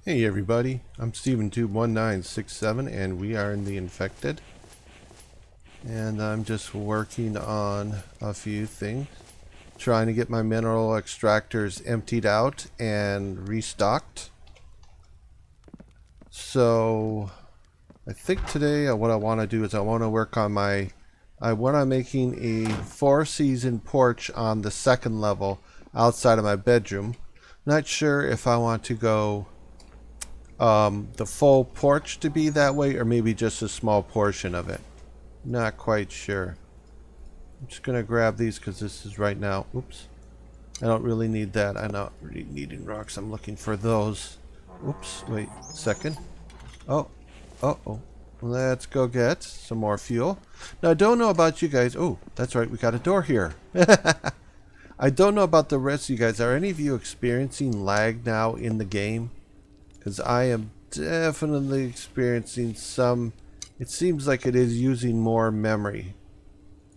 Hey everybody, I'm StevenTube1967 and we are in the Infected. And I'm just working on a few things. Trying to get my mineral extractors emptied out and restocked. So I think today what I want to do is I want to work on I'm making a 4-season porch on the second level outside of my bedroom. Not sure if I want to go the full porch to be that way or maybe just a small portion of it. Not quite sure. I'm just gonna grab these because this is right now. Oops. I don't really need that. I'm not really needing rocks. I'm looking for those. Oops. Wait a second. Oh. Uh-oh. Let's go get some more fuel. Now I don't know about you guys. Oh, that's right. We got a door here. I don't know about the rest of you guys. Are any of you experiencing lag now in the game? Because I am definitely experiencing some. It seems like it is using more memory.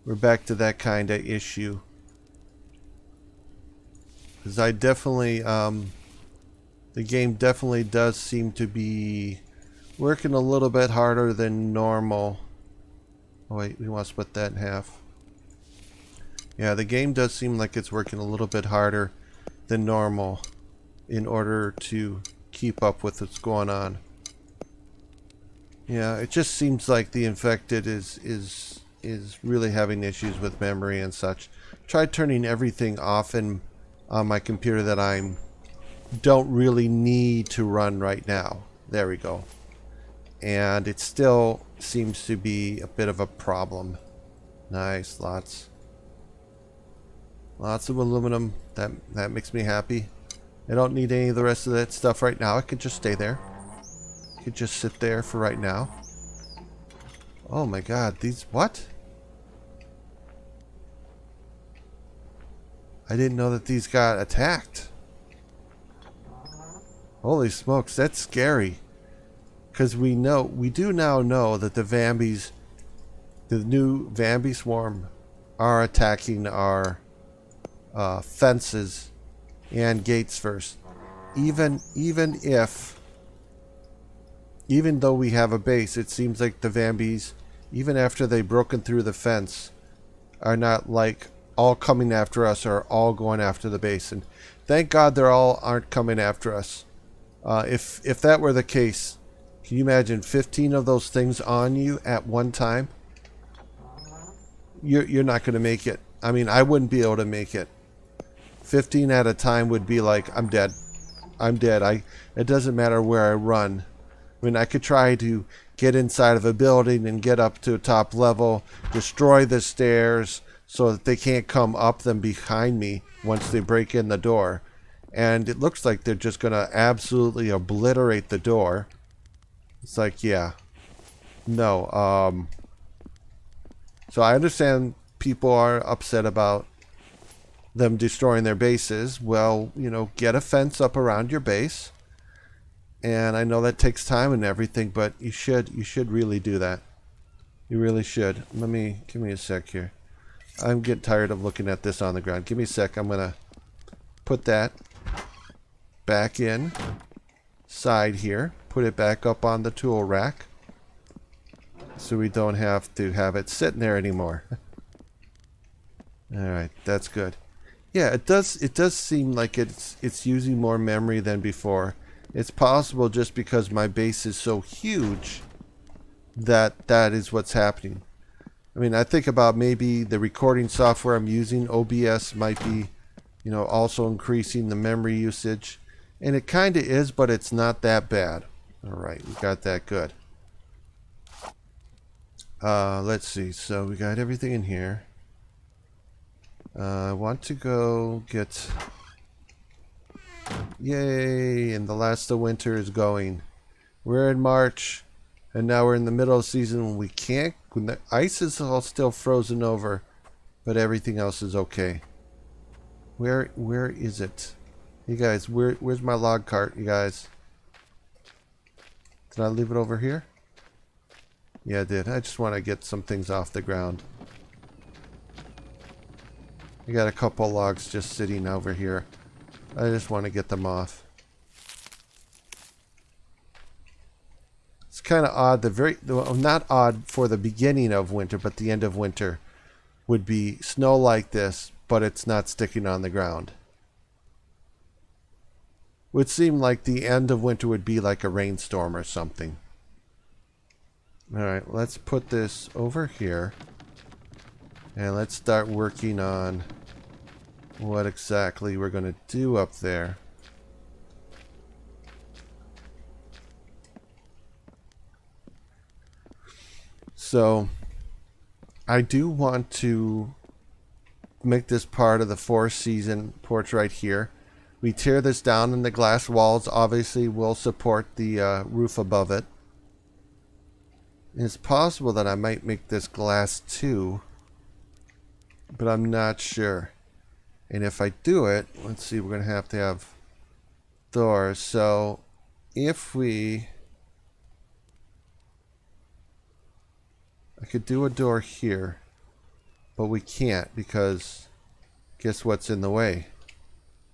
We're back to that kind of issue. Because I definitely, the game definitely does seem to be working a little bit harder than normal. Oh wait, we want to split that in half. Yeah, the game does seem like it's working a little bit harder than normal in order to keep up with what's going on. Yeah, it just seems like the Infected is really having issues with memory and such. Tried turning everything off on my computer that I don't really need to run right now. There we go. And it still seems to be a bit of a problem. Nice, lots of aluminum. That makes me happy. I don't need any of the rest of that stuff right now. I could just stay there. I could just sit there for right now. Oh my god, these... what? I didn't know that these got attacked. Holy smokes, that's scary. Because we do now know that the new Vambi swarm are attacking our fences and gates first. Even though we have a base, it seems like the Vambies, even after they've broken through the fence, are not like all coming after us or all going after the base. And thank God they're all aren't coming after us. If that were the case, can you imagine 15 of those things on you at one time? You're not going to make it. I mean, I wouldn't be able to make it. 15 at a time would be like, I'm dead. I'm dead. It doesn't matter where I run. I mean, I could try to get inside of a building and get up to a top level, destroy the stairs so that they can't come up them behind me once they break in the door. And it looks like they're just going to absolutely obliterate the door. It's like, yeah. No. So I understand people are upset about them destroying their bases. Well, get a fence up around your base. And I know that takes time and everything, but you should really do that. You really should. Give me a sec here. I'm getting tired of looking at this on the ground. Give me a sec. I'm going to put that back in side here. Put it back up on the tool rack. So we don't have to have it sitting there anymore. Alright, that's good. Yeah, it does seem like it's using more memory than before. It's possible just because my base is so huge that is what's happening. I mean, I think about maybe the recording software I'm using, OBS, might be, also increasing the memory usage. And it kind of is, but it's not that bad. Alright, we got that good. Let's see. So we got everything in here. I want to go get... Yay! And the last of winter is going. We're in March, and now we're in the middle of the season when we can't... when the ice is all still frozen over, but everything else is okay. Where is it? You guys, where's my log cart, you guys? Did I leave it over here? Yeah, I did. I just want to get some things off the ground. I got a couple logs just sitting over here. I just want to get them off. kind of odd. Well, not odd for the beginning of winter, but the end of winter would be snow like this, but it's not sticking on the ground. Would seem like the end of winter would be like a rainstorm or something. All right, let's put this over here. And let's start working on what exactly we're going to do up there. So, I do want to make this part of the 4-season porch right here. We tear this down and the glass walls obviously will support the roof above it. It's possible that I might make this glass too, but I'm not sure. And if I do it, let's see, we're going to have doors. So if I could do a door here, but we can't because guess what's in the way?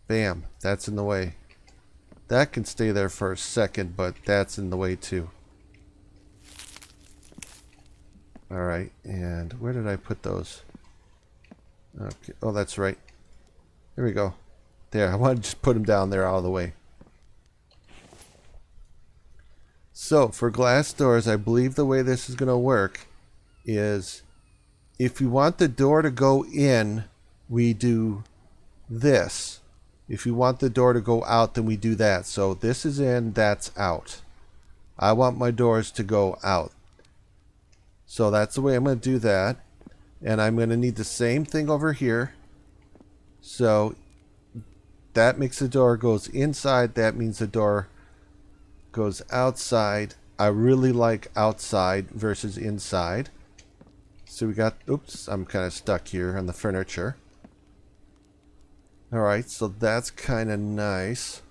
Bam, that's in the way. That can stay there for a second, but that's in the way too. Alright, and where did I put those? Okay, oh, that's right. There we go. There, I want to just put them down there out of the way. So, for glass doors, I believe the way this is going to work is if you want the door to go in, we do this. If you want the door to go out, then we do that. So this is in, that's out. I want my doors to go out. So that's the way I'm going to do that. And I'm going to need the same thing over here. So that makes the door goes inside. That means the door goes outside. I really like outside versus inside. So we got, oops, I'm kind of stuck here on the furniture. Alright, so that's kind of nice.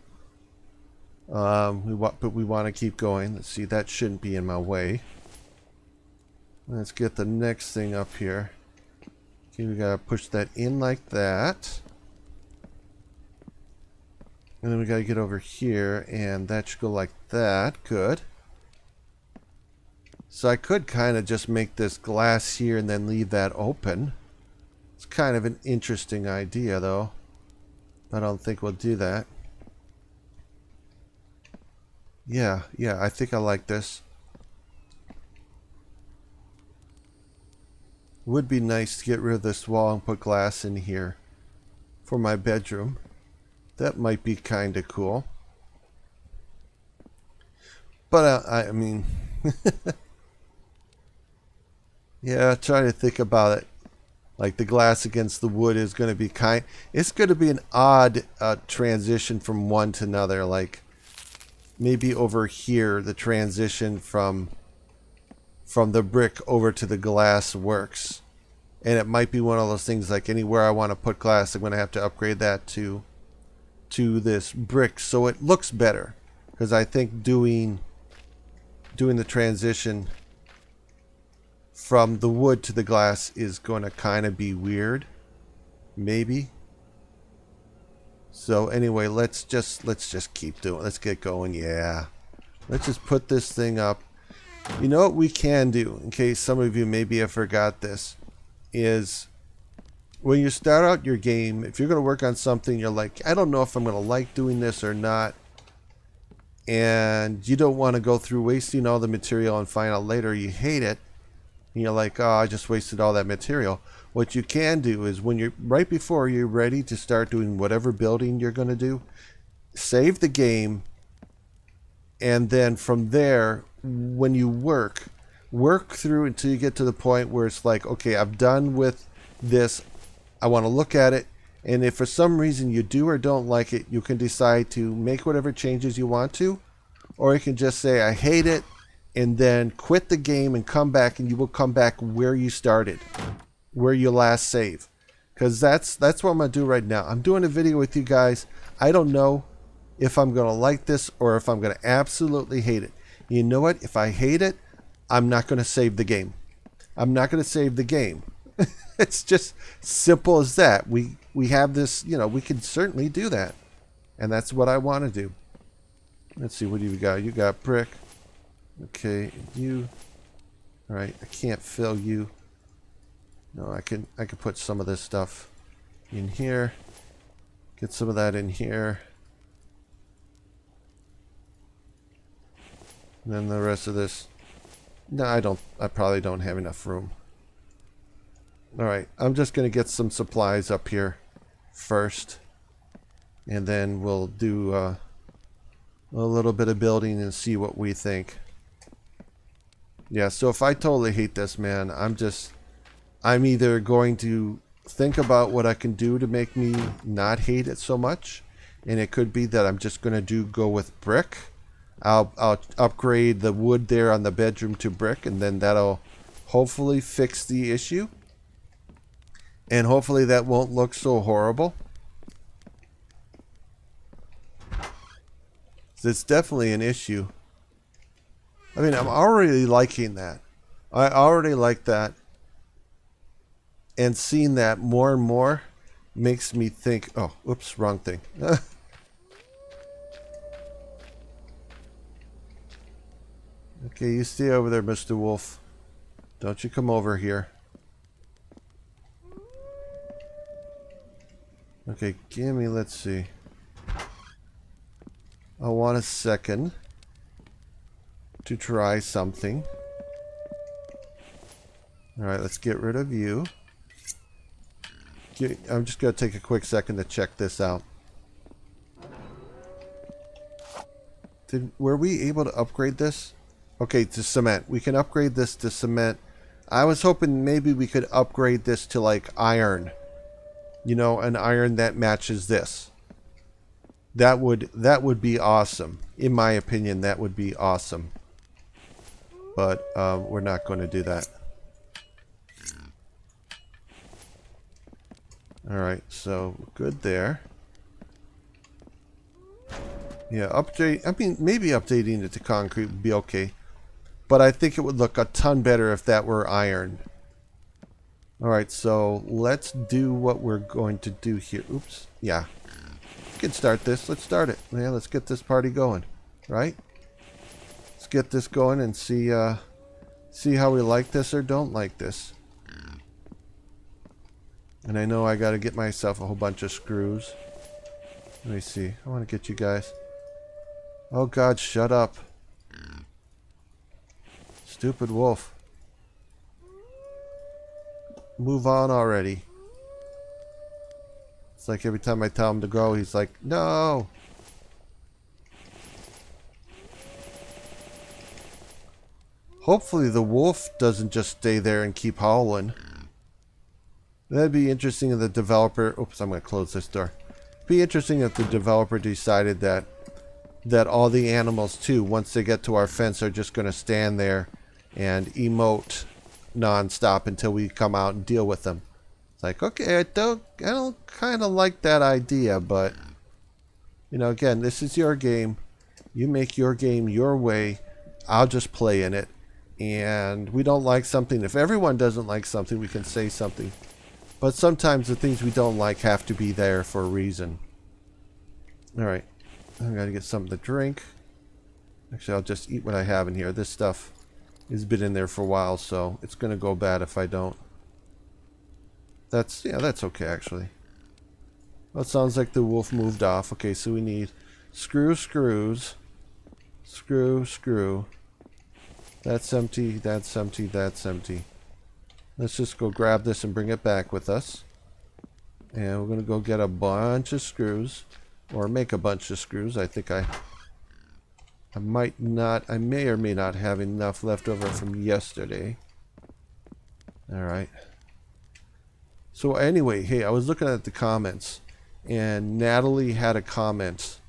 But we want to keep going. Let's see, that shouldn't be in my way. Let's get the next thing up here. Okay, we gotta push that in like that. And then we gotta get over here, and that should go like that. Good. So I could kind of just make this glass here and then leave that open. It's kind of an interesting idea, though. I don't think we'll do that. Yeah, I think I like this. Would be nice to get rid of this wall and put glass in here for my bedroom. That might be kind of cool. But I mean, yeah, try to think about it. Like the glass against the wood is going to be it's going to be an odd transition from one to another. Like maybe over here, the transition from the brick over to the glass works. And it might be one of those things like anywhere I want to put glass, I'm going to have to upgrade that to this brick so it looks better. Because I think doing the transition from the wood to the glass is going to kind of be weird. Maybe. So anyway, let's just keep doing it. Let's get going. Yeah. Let's just put this thing up. You know what we can do, in case some of you maybe have forgot this, is when you start out your game, if you're going to work on something, you're like, I don't know if I'm going to like doing this or not. And you don't want to go through wasting all the material and find out later you hate it. And you're like, oh, I just wasted all that material. What you can do is when you're right before you're ready to start doing whatever building you're going to do, save the game. And then from there, when you work through until you get to the point where it's like, okay, I'm done with this. I want to look at it. And if for some reason you do or don't like it, you can decide to make whatever changes you want to. Or you can just say, I hate it. And then quit the game and come back, and you will come back where you started, where you last save. Because that's what I'm going to do right now. I'm doing a video with you guys. I don't know if I'm going to like this or if I'm going to absolutely hate it. You know what? If I hate it, I'm not going to save the game. I'm not going to save the game. It's just simple as that. We have this, we can certainly do that. And that's what I want to do. Let's see, what do you got? You got brick. Okay, you. All right, I can't fill you. No, I can put some of this stuff in here. Get some of that in here. And then the rest of this. No, I probably don't have enough room. All right, I'm just going to get some supplies up here first. And then we'll do a little bit of building and see what we think. Yeah, so if I totally hate this, man, I'm either going to think about what I can do to make me not hate it so much. And it could be that I'm just going to go with brick. I'll upgrade the wood there on the bedroom to brick, and then that'll hopefully fix the issue. And hopefully that won't look so horrible. It's definitely an issue. I mean, I'm already liking that. I already like that. And seeing that more and more makes me think, oh, oops, wrong thing. Okay, you stay over there, Mr. Wolf. Don't you come over here. Okay, gimme, let's see. I want a second to try something. Alright, let's get rid of you. I'm just going to take a quick second to check this out. Were we able to upgrade this? Okay, to cement. We can upgrade this to cement. I was hoping maybe we could upgrade this to like iron. You know, an iron that matches this. That would be awesome. In my opinion, that would be awesome. But we're not going to do that. Alright, so good there. Yeah, update. I mean, maybe updating it to concrete would be okay. But I think it would look a ton better if that were iron. Alright, so let's do what we're going to do here. Oops. Yeah. We can start this. Let's start it. Yeah, let's get this party going. Right? Let's get this going and see how we like this or don't like this. And I know I got to get myself a whole bunch of screws. Let me see. I want to get you guys. Oh God, shut up. Stupid wolf. Move on already. It's like every time I tell him to go, he's like, no. Hopefully the wolf doesn't just stay there and keep howling. That'd be interesting if the developer... Oops, I'm going to close this door. It'd be interesting if the developer decided that all the animals, too, once they get to our fence, are just going to stand there and emote non-stop until we come out and deal with them. It's like, okay, I don't kind of like that idea, but, you know, again, this is your game. You make your game your way. I'll just play in it. And we don't like something. If everyone doesn't like something, we can say something. But sometimes the things we don't like have to be there for a reason. Alright. I've got to get something to drink. Actually, I'll just eat what I have in here. This stuff has been in there for a while, so it's going to go bad if I don't. That's okay, actually. Well, it sounds like the wolf moved off. Okay, so we need screws. Screw. That's empty, that's empty, that's empty. Let's just go grab this and bring it back with us. And we're going to go get a bunch of screws. Or make a bunch of screws. I think I may or may not have enough left over from yesterday. Alright. So anyway, hey, I was looking at the comments. And Natalie had a comment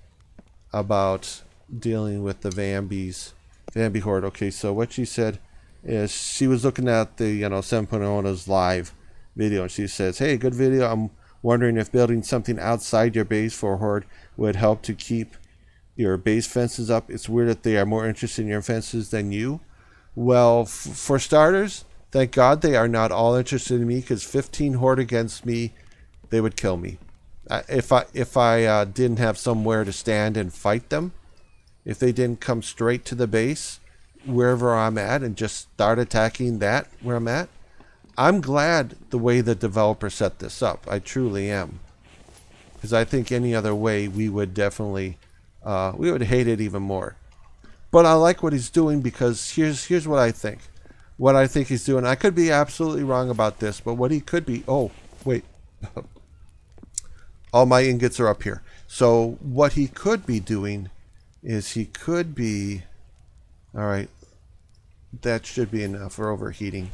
about dealing with the Vambi horde. Okay, so what she said is she was looking at the 7.0's live video, and she says, hey, good video. I'm wondering if building something outside your base for horde would help to keep your base fences up. It's weird that they are more interested in your fences than you. Well, for starters, thank God they are not all interested in me, because 15 horde against me, they would kill me. If I didn't have somewhere to stand and fight them, if they didn't come straight to the base, wherever I'm at and just start attacking that where I'm at. I'm glad the way the developer set this up. I truly am. Because I think any other way we would definitely, we would hate it even more. But I like what he's doing because here's what I think. What I think he's doing. I could be absolutely wrong about this, but what he could be... Oh, wait. All my ingots are up here. So what he could be doing is he could be... All right. That should be enough for overheating.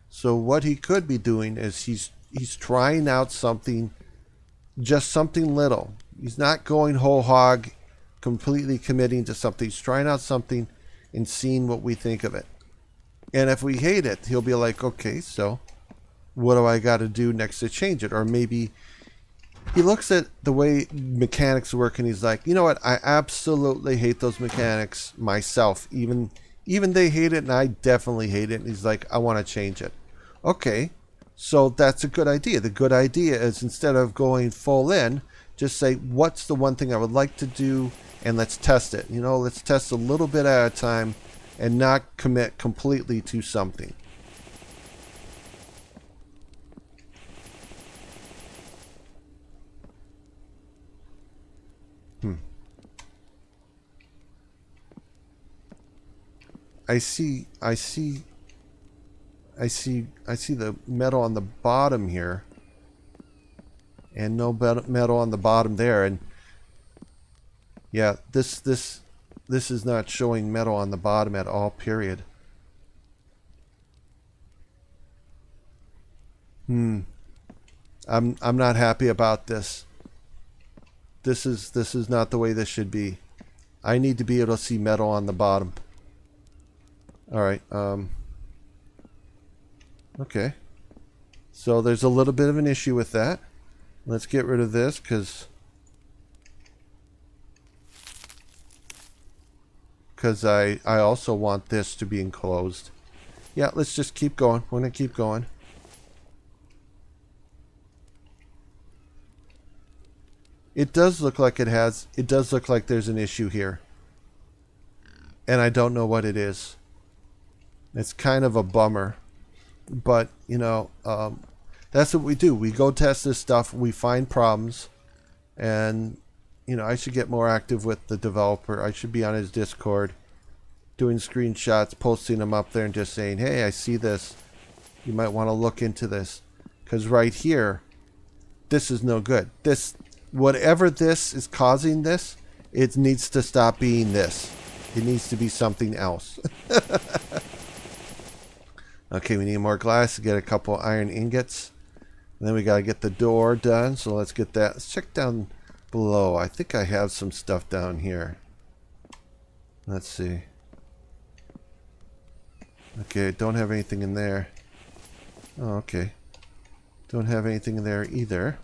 So what he could be doing is he's trying out something, just something little. He's not going whole hog, completely committing to something. He's trying out something and seeing what we think of it. And if we hate it, he'll be like, okay, so what do I got to do next to change it? Or maybe he looks at the way mechanics work and he's like, you know what? I absolutely hate those mechanics myself. Even they hate it and I definitely hate it. And he's like, I want to change it. Okay, so that's a good idea. The good idea is instead of going full in, just say, what's the one thing I would like to do? And let's test it. You know, let's test a little bit at a time and not commit completely to something. I see the metal on the bottom here and no metal on the bottom there, and yeah, this is not showing metal on the bottom at all, period. I'm not happy about this. This is not the way this should be. I need to be able to see metal on the bottom. All right. Okay. So there's a little bit of an issue with that. Let's get rid of this because I also want this to be enclosed. Yeah, let's just keep going. We're going to keep going. It does look like it does look like there's an issue here. And I don't know what it is. It's kind of a bummer. But, you know, that's what we do. We go test this stuff. We find problems. And, you know, I should get more active with the developer. I should be on his Discord doing screenshots, posting them up there and just saying, hey, I see this. You might want to look into this. Because right here, this is no good. Whatever this is causing this, it needs to stop being this. It needs to be something else. Okay, we need more glass to get a couple iron ingots. And then we got to get the door done. So let's get that. Let's check down below. I think I have some stuff down here. Let's see. Okay, don't have anything in there. Oh, okay. Don't have anything in there either.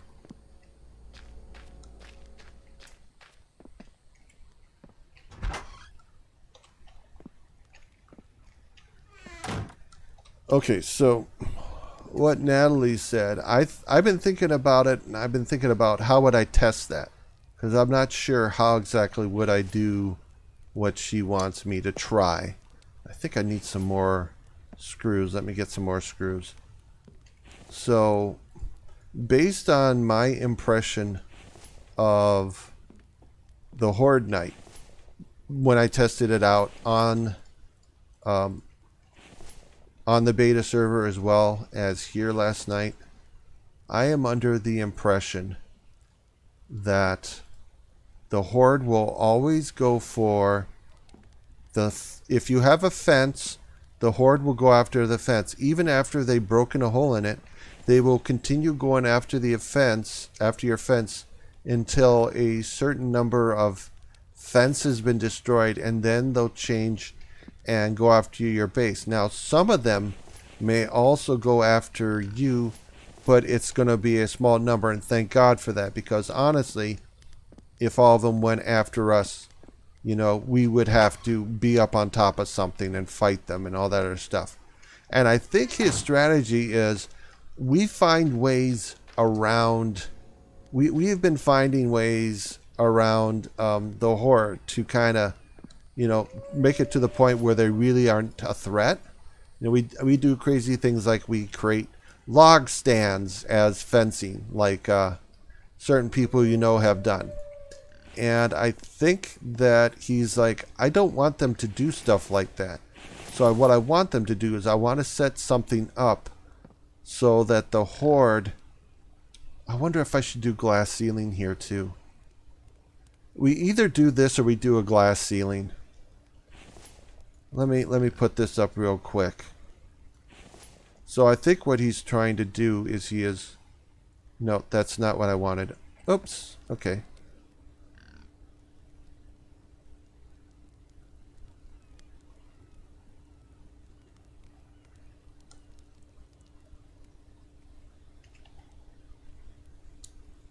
Okay, so what Natalie said, I've been thinking about it, and I've been thinking about how would I test that, because I'm not sure how exactly would I do what she wants me to try. I think I need some more screws. Let me get some more screws. So, based on my impression of the Horde Night, when I tested it out on the beta server as well as here last night, I am under the impression that the Horde will always go for if you have a fence, the Horde will go after the fence. Even after they've broken a hole in it, they will continue going after the fence, after your fence, until a certain number of fence has been destroyed, and then they'll change and go after your base. Now, some of them may also go after you, but it's going to be a small number, and thank God for that, because honestly, if all of them went after us, you know, we would have to be up on top of something and fight them and all that other stuff. And I think his strategy is we find ways around, we have been finding ways around the Horde to kind of you know, make it to the point where they really aren't a threat. You know, we do crazy things like we create log stands as fencing, like certain people you know have done. And I think that he's like, I don't want them to do stuff like that. So what I want them to do is I want to set something up so that the horde... I wonder if I should do glass ceiling here too. We either do this or we do a glass ceiling. Let me put this up real quick. So I think what he's trying to do is no, that's not what I wanted. Oops. Okay.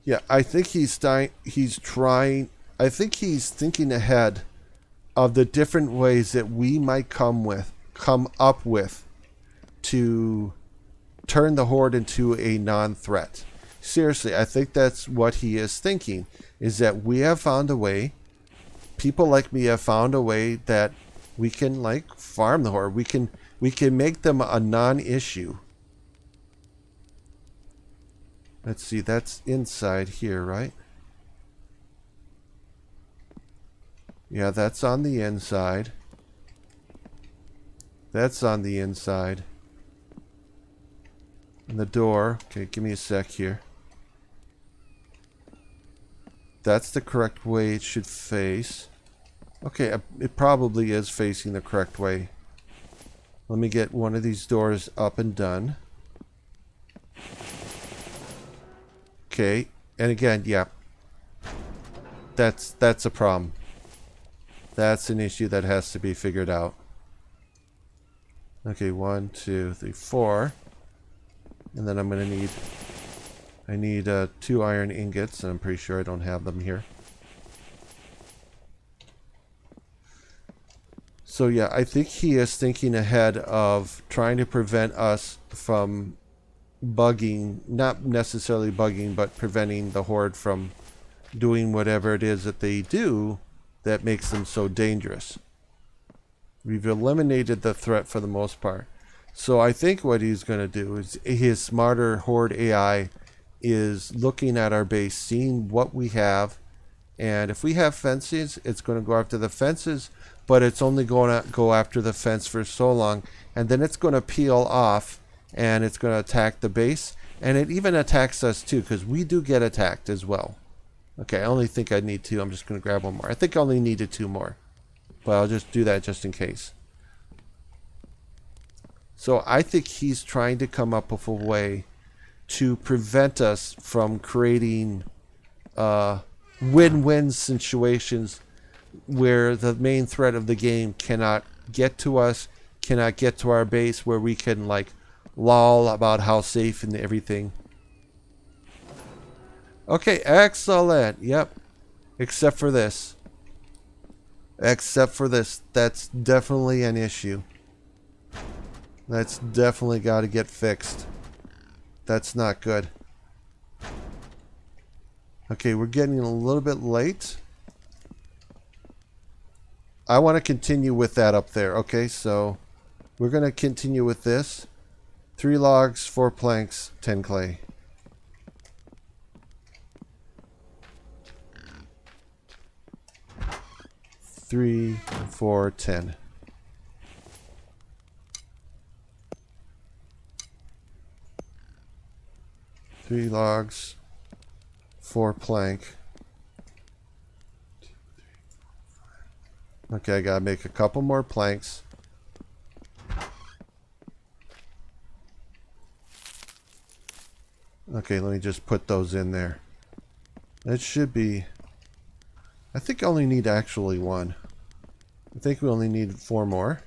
Yeah, I think he's trying. I think he's thinking ahead of the different ways that we might come up with to turn the horde into a non-threat. Seriously, I think that's what he is thinking, is that we have found a way, people like me have found a way that we can like farm the horde. We can make them a non-issue. Let's see, that's inside here, right? Yeah, that's on the inside. That's on the inside. And the door. Okay, give me a sec here. That's the correct way it should face. Okay, it probably is facing the correct way. Let me get one of these doors up and done. Okay, and again, yeah. That's a problem. That's an issue that has to be figured out. Okay, 1, 2, 3, 4. And then I'm gonna need... I need 2 iron ingots, and I'm pretty sure I don't have them here. So yeah, I think he is thinking ahead of trying to prevent us from bugging, not necessarily bugging, but preventing the horde from doing whatever it is that they do that makes them so dangerous. We've eliminated the threat for the most part. So I think what he's going to do is his smarter horde AI is looking at our base, seeing what we have, and if we have fences, it's going to go after the fences, but it's only going to go after the fence for so long, and then it's going to peel off, and it's going to attack the base, and it even attacks us too, because we do get attacked as well. Okay, I only think I need 2. I'm just going to grab 1 more. I think I only needed 2 more, but I'll just do that just in case. So I think he's trying to come up with a way to prevent us from creating win-win situations where the main threat of the game cannot get to us, cannot get to our base, where we can like loll about how safe and everything. Okay, excellent. Yep. Except for this. Except for this. That's definitely an issue. That's definitely got to get fixed. That's not good. Okay, we're getting a little bit late. I want to continue with that up there. Okay, so we're going to continue with this. 3 logs, 4 planks, 10 clay. Three, 4, 10. Three logs, 4 plank. Okay, I gotta make a couple more planks. Okay, let me just put those in there. That should be... I think I only need actually 1. I think we only need 4 more.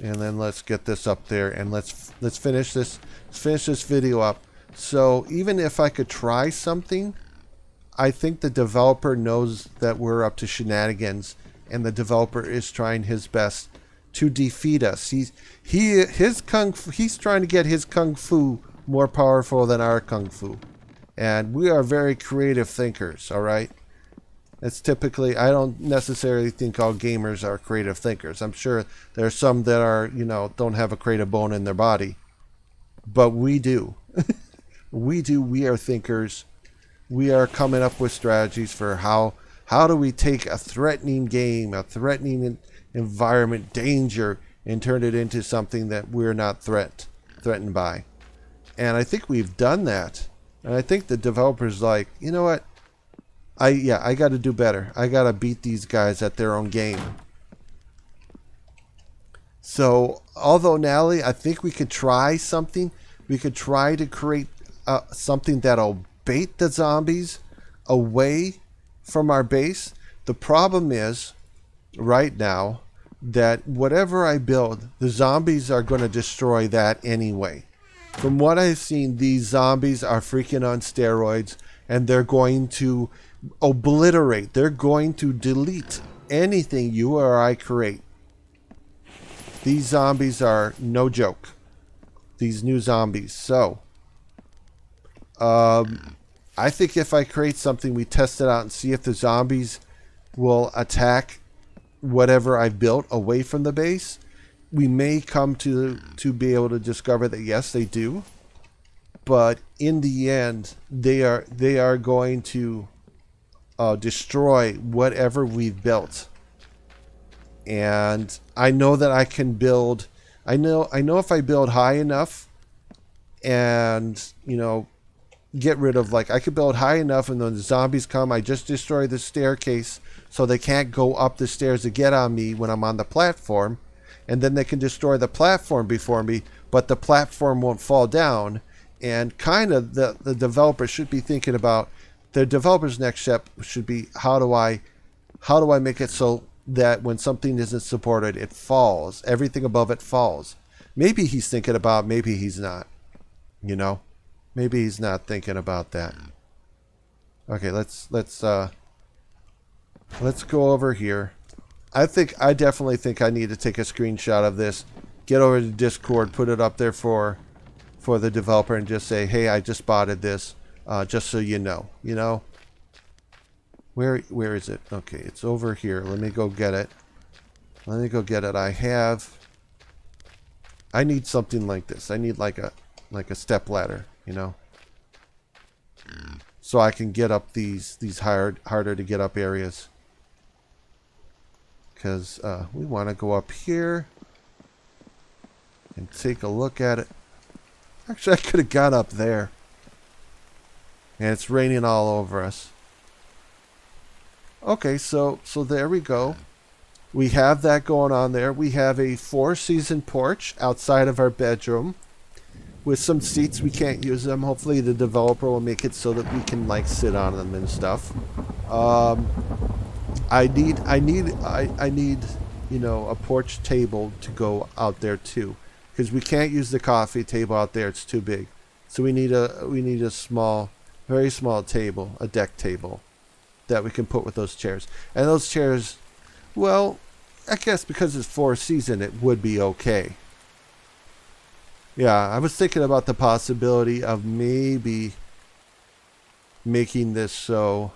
And then let's get this up there, and let's finish this. Let's finish this video up. So even if I could try something, I think the developer knows that we're up to shenanigans, and the developer is trying his best to defeat us. He's trying to get his kung fu more powerful than our kung fu, and we are very creative thinkers. All right, It's typically, I don't necessarily think all gamers are creative thinkers. I'm sure there are some that are, don't have a creative bone in their body. But we do. We do. We are thinkers. We are coming up with strategies for how do we take a threatening game, a threatening environment, danger, and turn it into something that we're not threatened by. And I think we've done that. And I think the developers like, you know what? I got to do better. I got to beat these guys at their own game. So, although Natalie, I think we could try something. We could try to create something that'll bait the zombies away from our base. The problem is, right now, that whatever I build, the zombies are going to destroy that anyway. From what I've seen, these zombies are freaking on steroids, and they're going to obliterate. They're going to delete anything you or I create. These zombies are no joke. These new zombies. So, I think if I create something, we test it out and see if the zombies will attack whatever I've built away from the base. We may come to be able to discover that yes, they do. But in the end, they are going to destroy whatever we've built. And I know that I can build. I know if I build high enough, and get rid of, like, I could build high enough, and when the zombies come, I just destroy the staircase so they can't go up the stairs to get on me when I'm on the platform, and then they can destroy the platform before me, but the platform won't fall down. And kind of the developer should be thinking about, the developer's next step should be, how do I make it so that when something isn't supported, it falls. Everything above it falls. Maybe he's thinking about, maybe he's not. Maybe he's not thinking about that. Okay, let's go over here. I definitely think I need to take a screenshot of this, get over to Discord, put it up there for the developer, and just say, hey, I just spotted this, just so you know. Where is it? Okay, it's over here. Let me go get it. I need something like this. I need like a step ladder, so I can get up these harder to get up areas. Because we want to go up here and take a look at it. Actually, I could have got up there. And it's raining all over us. Okay, so there we go. We have that going on there. We have a 4-season porch outside of our bedroom with some seats. We can't use them. Hopefully the developer will make it so that we can sit on them and stuff. I need a porch table to go out there too, because we can't use the coffee table out there. It's too big. So we need a small, very small table, a deck table that we can put with those chairs. And those chairs, well, I guess because it's 4-season, it would be okay. Yeah, I was thinking about the possibility of maybe making this so...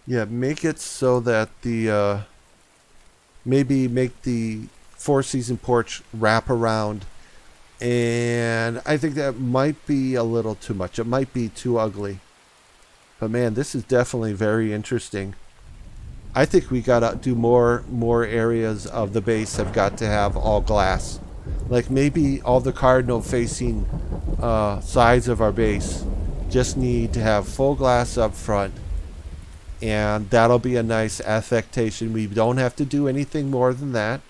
Yeah, make it so that the... maybe make the 4-season porch wrap around. And I think that might be a little too much. It might be too ugly. But man, this is definitely very interesting. I think we gotta do more areas of the base have got to have all glass. Like maybe all the cardinal facing sides of our base just need to have full glass up front. And that'll be a nice affectation. We don't have to do anything more than that.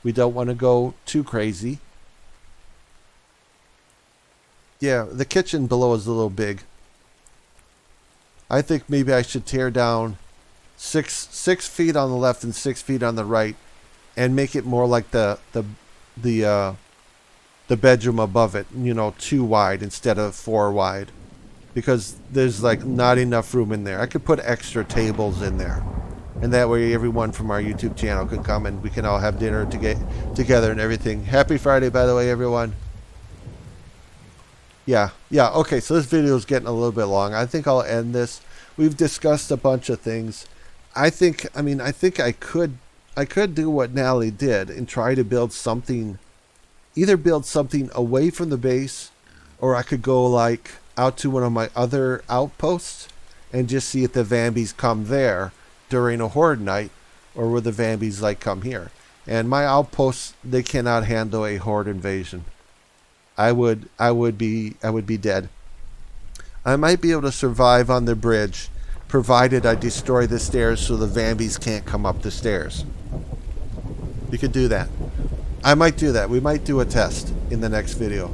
We don't want to go too crazy. Yeah, the kitchen below is a little big. I think maybe I should tear down 6 feet on the left and 6 feet on the right, and make it more like the bedroom above it. 2 wide instead of 4 wide, because there's not enough room in there. I could put extra tables in there, and that way everyone from our YouTube channel could come and we can all have dinner together and everything. Happy Friday, by the way, everyone. Yeah, yeah. Okay, so this video is getting a little bit long. I think I'll end this. We've discussed a bunch of things. I think I could do what Natalie did and try to build something, either build something away from the base, or I could go like out to one of my other outposts and just see if the Vambies come there during a horde night, or will the Vambies like come here. And my outposts, they cannot handle a horde invasion. I would be dead. I might be able to survive on the bridge, provided I destroy the stairs so the Vambies can't come up the stairs. You could do that. I might do that. We might do a test in the next video.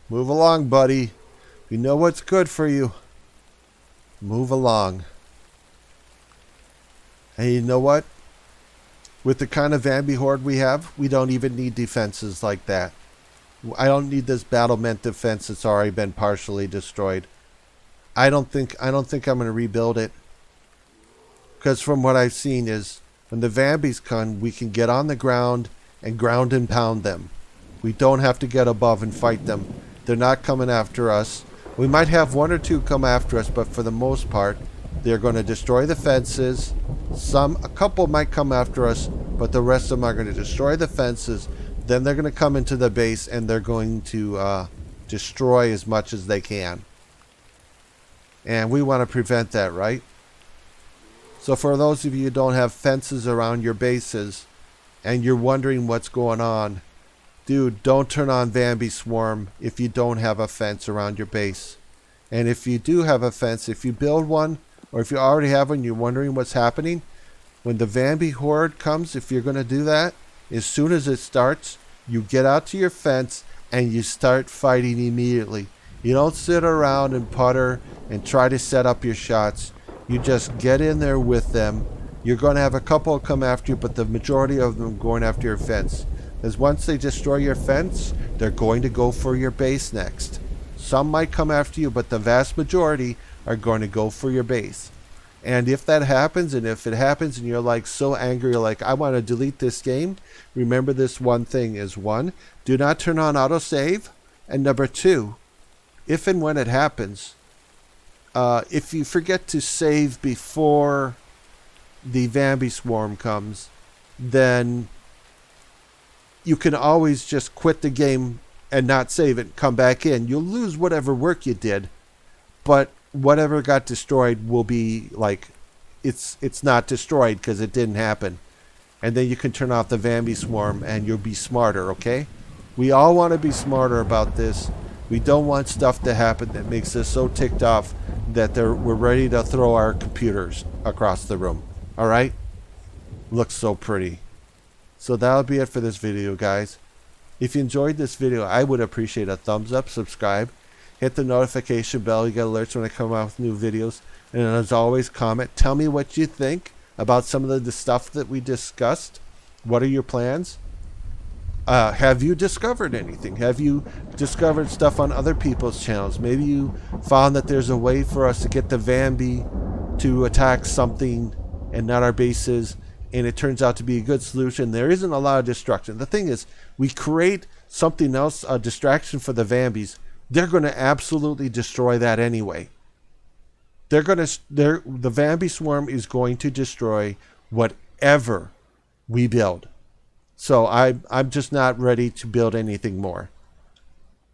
Move along, buddy. You know what's good for you. Move along. And you know what? With the kind of Vambi horde we have, we don't even need defenses like that. I don't need this battlement defense that's already been partially destroyed. I don't think I'm going to rebuild it. Because from what I've seen is, when the Vambies come, we can get on the ground and pound them. We don't have to get above and fight them. They're not coming after us. We might have one or two come after us, but for the most part, they're going to destroy the fences. A couple might come after us, but the rest of them are going to destroy the fences. Then they're going to come into the base and they're going to destroy as much as they can. And we want to prevent that, right? So for those of you who don't have fences around your bases and you're wondering what's going on, dude, don't turn on Vambi Swarm if you don't have a fence around your base. And if you do have a fence, if you build one, or if you already have one, you're wondering what's happening, when the Vambi horde comes, if you're going to do that, as soon as it starts, you get out to your fence and you start fighting immediately. You don't sit around and putter and try to set up your shots. You just get in there with them. You're going to have a couple come after you, but the majority of them going after your fence. Because once they destroy your fence, they're going to go for your base next. Some might come after you, but the vast majority are going to go for your base. And if that happens, and if it happens and you're like so angry, you're like, I want to delete this game, remember this one thing is: one, do not turn on autosave, and number two, if and when it happens, if you forget to save before the Vambi swarm comes, then you can always just quit the game and not save it, come back in. You'll lose whatever work you did, but whatever got destroyed will be like, it's not destroyed because it didn't happen. And then you can turn off the Vambi swarm and you'll be smarter, okay? We all want to be smarter about this. We don't want stuff to happen that makes us so ticked off that we're ready to throw our computers across the room. All right? Looks so pretty. So that'll be it for this video, guys. If you enjoyed this video, I would appreciate a thumbs up, subscribe, hit the notification bell. You get alerts when I come out with new videos. And as always, comment. Tell me what you think about some of the stuff that we discussed. What are your plans? Have you discovered anything? Have you discovered stuff on other people's channels? Maybe you found that there's a way for us to get the Vambi to attack something and not our bases, and it turns out to be a good solution. There isn't a lot of destruction. The thing is, we create something else, a distraction for the Vambies. They're going to absolutely destroy that anyway. The Vambi swarm is going to destroy whatever we build. So I'm just not ready to build anything more.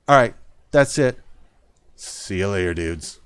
All right, that's it. See you later, dudes.